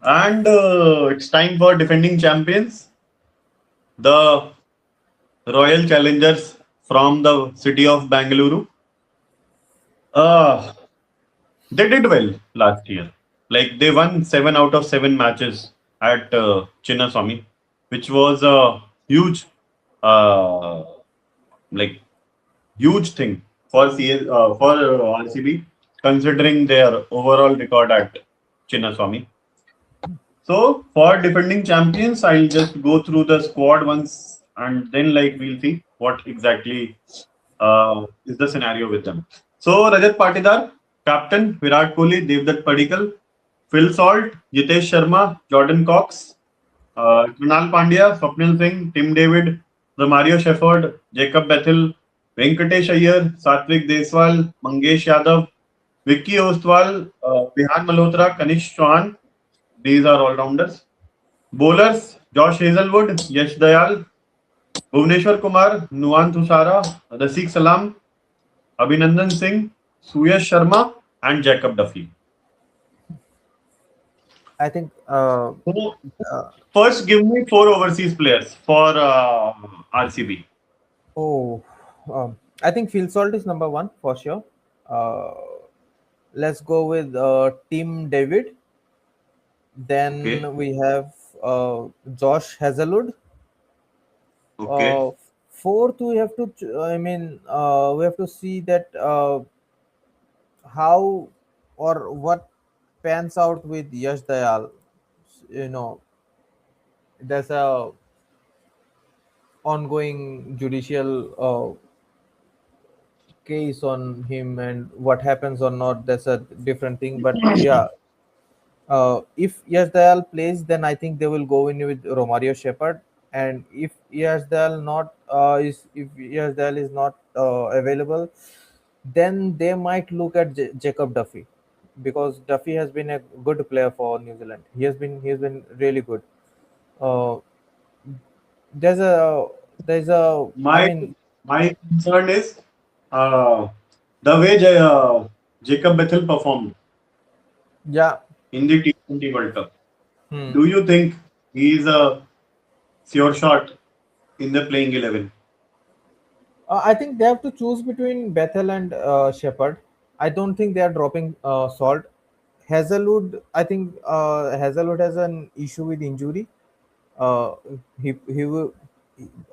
And it's time for defending champions, the Royal Challengers from the city of Bengaluru. Uh, they did well last year. Like they won 7 out of 7 matches at Chinnaswamy, which was a huge, uh, like huge thing for RCB, considering their overall record at Chinnaswamy. So for defending champions, I'll just go through the squad once, and then we'll see what exactly is the scenario with them. So Rajat Patidar, captain, Virat Kohli, Devdutt Padikkal, Phil Salt, Jitesh Sharma, Jordan Cox, Krunal Pandya, Swapnil Singh, Tim David, Romario Shepherd, Jacob Bethel, Venkatesh Iyer, Satvik Deswal, Mangesh Yadav, Vicky Ostwal, Vihan Malhotra, Kanish Chauhan. These are all rounders. Bowlers: Josh Hazelwood, Yash Dayal, Bhuvneshwar Kumar, Nuwan Thusara, Raseek Salam, Abhinandan Singh, Suyash Sharma, and Jacob Duffy. I think So, uh, first, give me four overseas players for RCB. oh, I think Phil Salt is number one for sure. Uh, let's go with Tim David. Okay, Then we have Josh Hazelwood. okay. Uh, fourth, we have to. We have to see that how or what pans out with Yash Dayal. You know, there's a ongoing judicial case on him, and what happens or not, that's a different thing. But yeah, if Yash Dayal plays, then I think they will go in with Romario Shepherd. And if Yash Dayal not is if Yash Dayal is not available, then they might look at Jacob Duffy, because Duffy has been a good player for New Zealand. He has been really good. Uh, there's a there's a I My mean my concern is uh, the way Jacob Bethel performed yeah. in the T20 World Cup. Hmm. Do you think he is a sure shot in the playing 11? I think they have to choose between Bethel and Shepard. I don't think they are dropping Salt. Hazelwood, I think Hazelwood has an issue with injury. Uh, he will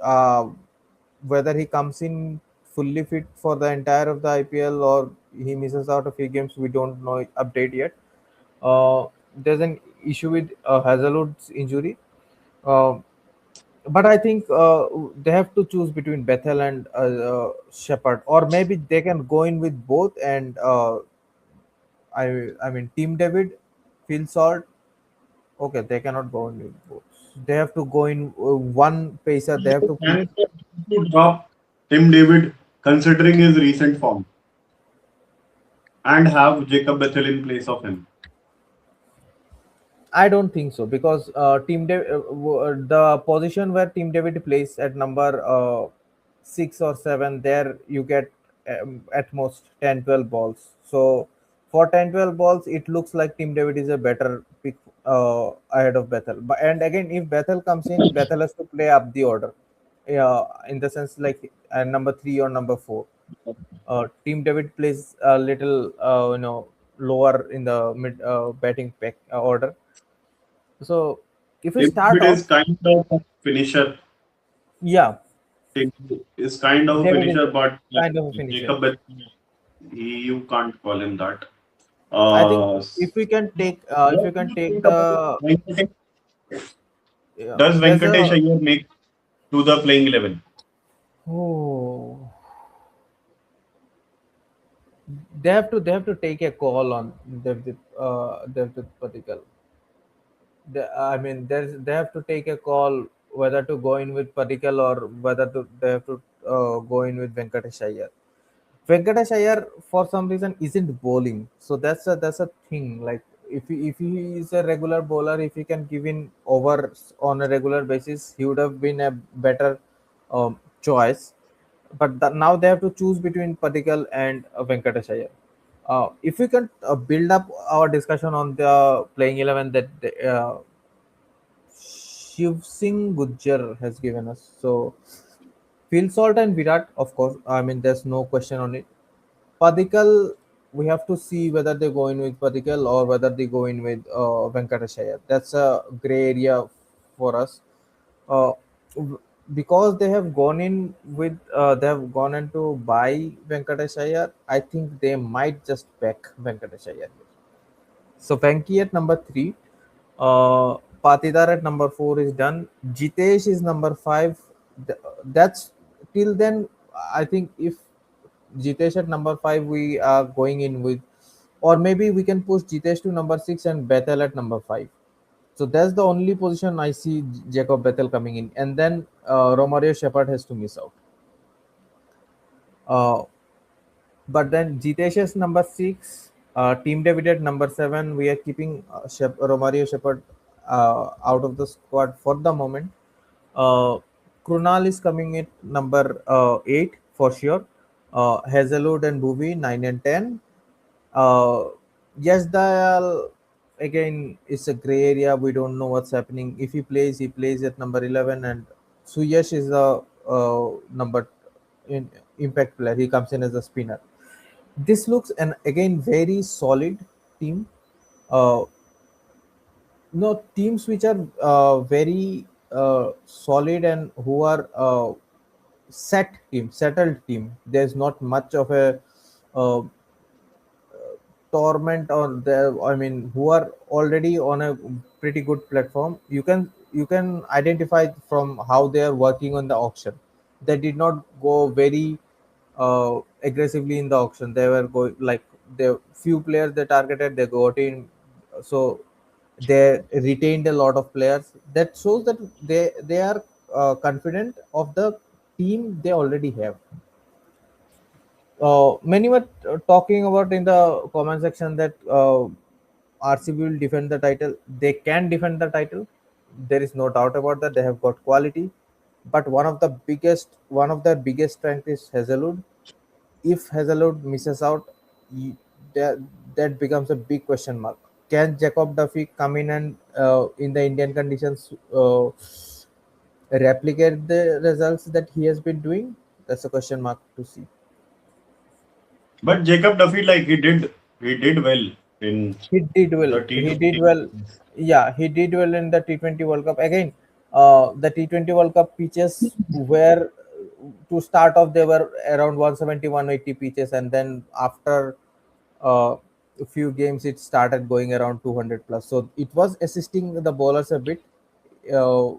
uh, whether he comes in fully fit for the entire of the IPL or he misses out a few games. We don't know update yet. There's an issue with Hazelwood's injury. Uh, but I think they have to choose between Bethel and Shepard, or maybe they can go in with both. And I mean, Team David, Phil Salt. Okay, they cannot go in with both. They have to go in one pacer. They have to put. Chance to drop Tim David considering his recent form and have Jacob Bethel in place of him. I don't think so, because the position where Team David plays at number 6 or 7, there you get at most 10, 12 balls. So for 10, 12 balls, it looks like Team David is a better pick ahead of Bethel. But and again, if Bethel comes in, Bethel has to play up the order. Yeah, in the sense like number 3 or number 4. Team David plays a little lower in the mid batting pack order. So if we Tim start David off, is kind of a finisher. yeah, Tim is kind of a David is finisher, but kind of a finisher. Jacob Bethel, you can't call him that. I think Uh, if what you do can you take think about the Venkatesh? Does there's Venkatesh a Iyer make to the playing 11? oh they have to take a call on Devdutt Patikal. They have to take a call whether to go in with Patikal or whether they have to go in with Venkatesh Iyer. Venkatesh Iyer for some reason isn't bowling, so that's a thing. Like if he is a regular bowler, if he can give in overs on a regular basis, he would have been a better choice. But now they have to choose between Patikal and Venkatesh Iyer. If we can build up our discussion on the playing 11 that Shiv Singh Gujjar has given us. So Phil Salt and Virat, of course. I mean, there's no question on it. Padikal, we have to see whether they go in with Padikal or whether they go in with Venkateshaya. That's a gray area for us. Uh, w- because they have gone in to buy Venkateshaya. I think they might just back Venkateshaya. So Venki at number three, Patidar at number four is done. Jitesh is number five. That's till then. I think if Jitesh at number five, we are going in with, or maybe we can push Jitesh to number six and Bethel at number five. So that's the only position I see Jacob Bethel coming in, and then Romario Shepard has to miss out. Uh, But then Jitesh is number six, Team David at number seven. We are keeping Romario Shepard out of the squad for the moment. Uh, Krunal is coming at number eight for sure. Hazelwood and Bhuvi 9 and 10. Uh, yes, Dayal again is a gray area. We don't know what's happening. If he plays at number 11, and Suyash is the number in impact player. He comes in as a spinner. This looks an again very solid team. Uh, no teams which are very solid and who are settled team. There's not much of a uh, torment or the I mean who are already on a pretty good platform. You can identify from how they are working on the auction. They did not go very aggressively in the auction. They were going like the few players they targeted, they got in. So they retained a lot of players. That shows that they are confident of the team they already have. Many were talking about in the comment section that RCB will defend the title. They can defend the title. There is no doubt about that. They have got quality, but one of their biggest strength is Hazelwood. If Hazelwood misses out, you, that that becomes a big question mark. Can Jacob Duffy come in and in the Indian conditions replicate the results that he has been doing? That's a question mark to see. But Jacob Duffy, like he did well in He did well. the He T20. did well. Yeah, he did well in the T20 World Cup. Again, the T20 World Cup pitches were to start off they were around 170, 180 pitches, and then after uh, a few games it started going around 200 plus. So it was assisting the bowlers a bit uh,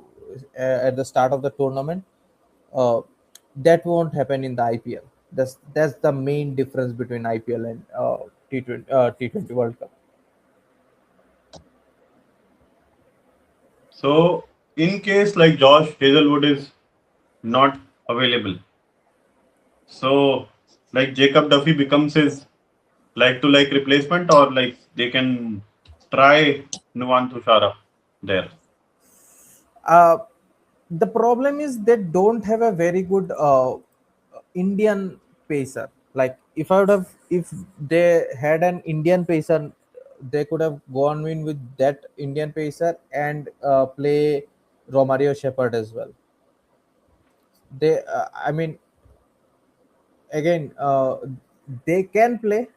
at the start of the tournament. Uh, that won't happen in the IPL. That's the main difference between IPL and T20 World Cup. So in case like Josh Hazelwood is not available, so like Jacob Duffy becomes his like to like replacement, or like they can try Nuwan Tushara there. Uh, the problem is they don't have a very good Indian pacer. Like if they had an Indian pacer, they could have gone in with that Indian pacer and play Romario Shepherd as well. I mean, again, they can play.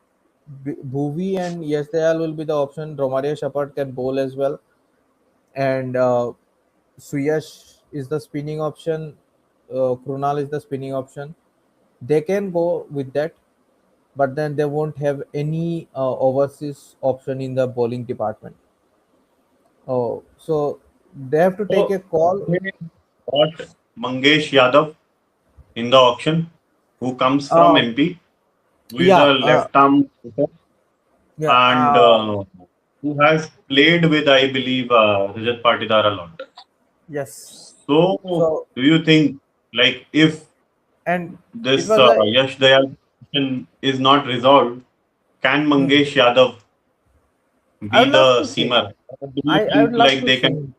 Bhuvi and Yesdayal will be the option. Romario Shepherd can bowl as well, and Suyash is the spinning option. Krunal is the spinning option. They can go with that, but then they won't have any overseas option in the bowling department. Oh, so they have to take So a call. they bought Mangesh Yadav in the auction, who comes from Uh, MP, who is a yeah, left arm hitter yeah, and who has played with, I believe, Rajat Patidar a lot. yes. So, So do you think, like, if and it this was a. Yash Dayal question is not resolved, can Hmm, Mangesh Yadav I would be love the to see. seamer? Or do you I would think love like to they see can? him.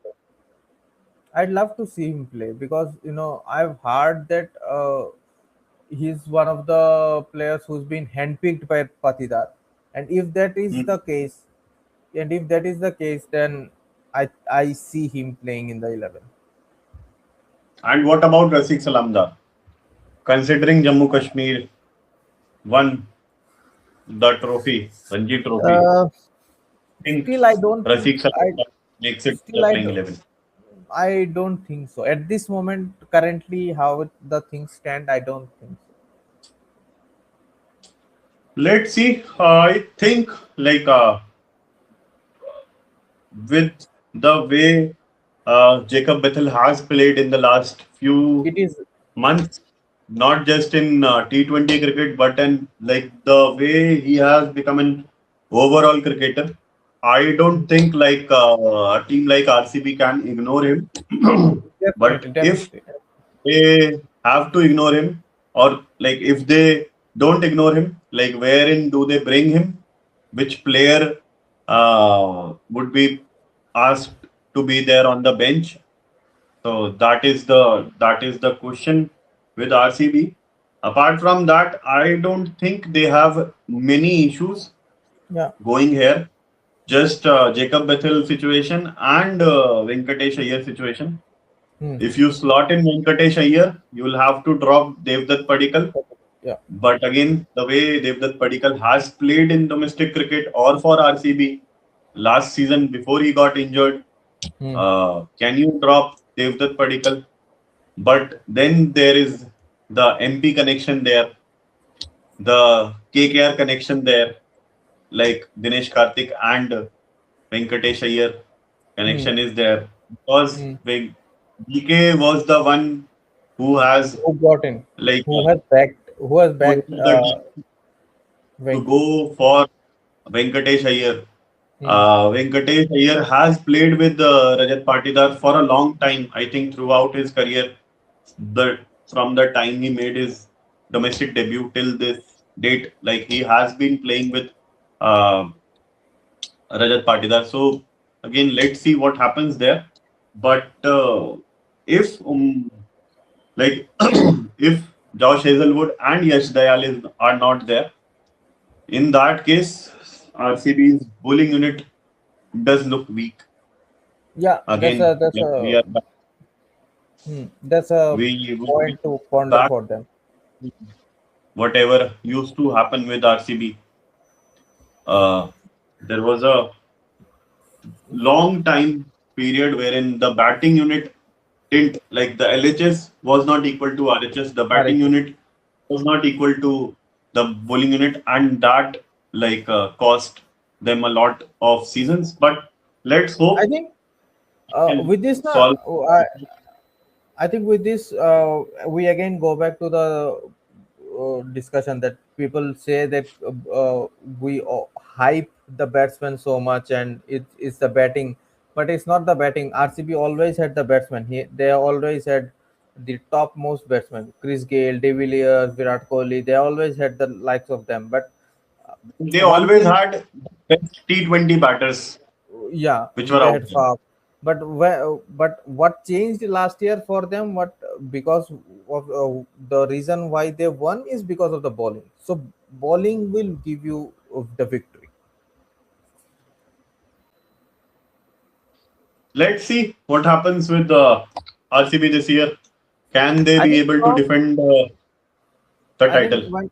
I'd love to see him play because I've heard that he's one of the players who's been handpicked by Patidar. And if that is Hmm. the case, and if that is the case, then I see him playing in the 11. And what about Rasik Salamda? Considering Jammu Kashmir won the trophy, Ranji Trophy, Uh, I think Still, I don't think. Rasik Salamda makes it to Still, the playing 11. I don't think so. At this moment, currently, how the things stand, I don't think so. Let's see. I think like with the way Jacob Bethel has played in the last few It is, months, not just in T20 cricket, but in like the way he has become an overall cricketer. I don't think like a team like RCB can ignore him. But definitely, if definitely. they have to ignore him, or like if they don't ignore him, like wherein do they bring him? Which player would be asked to be there on the bench? So that is the question with RCB. Apart from that, I don't think they have many issues Yeah. going here. Just Jacob Bethel situation and Venkatesh Iyer situation. Hmm. If you slot in Venkatesh Iyer, you will have to drop Devdutt Padikkal. Yeah. But again, the way Devdutt Padikkal has played in domestic cricket or for RCB last season before he got injured, Hmm. can you drop Devdutt Padikkal? But then there is the MP connection there, the KKR connection there, like Dinesh Karthik and Venkatesh Iyer Hmm. connection is there because Hmm. DK was the one who has Who got in? like Who has backed? Who has put backed? the team to Venki. go for Venkatesh Iyer. Hmm. Venkatesh Iyer has played with Rajat Patidar for a long time. I think throughout his career, the from the time he made his domestic debut till this date, like he has been playing with uh, Rajat Patidar. So again, let's see what happens there. But if like if Josh Hazelwood and Yash Dayal are not there, in that case, RCB's bowling unit does look weak. Yeah, Again, that's like a that's a we will be point to ponder back for them. to whatever used to happen with RCB. Uh, there was a long time period wherein the batting unit didn't like the LHS was not equal to RHS. The batting RHS. unit was not equal to the bowling unit, and that like cost them a lot of seasons. But let's I hope think can with this, solve. I think with this, we again go back to the discussion that people say that we hype the batsman so much, and it's the batting, but it's not the batting. RCB always had the batsman. They always had the topmost batsmen: Chris Gale, De Villiers, Virat Kohli. They always had the likes of them. But They one always thing, had best T20 batters yeah, which were they out had there. far. But what changed last year for them? What because of the reason why they won is because of the bowling. So bowling will give you the victory. Let's see what happens with RCB this year. Can they I be think able to from defend the I think title?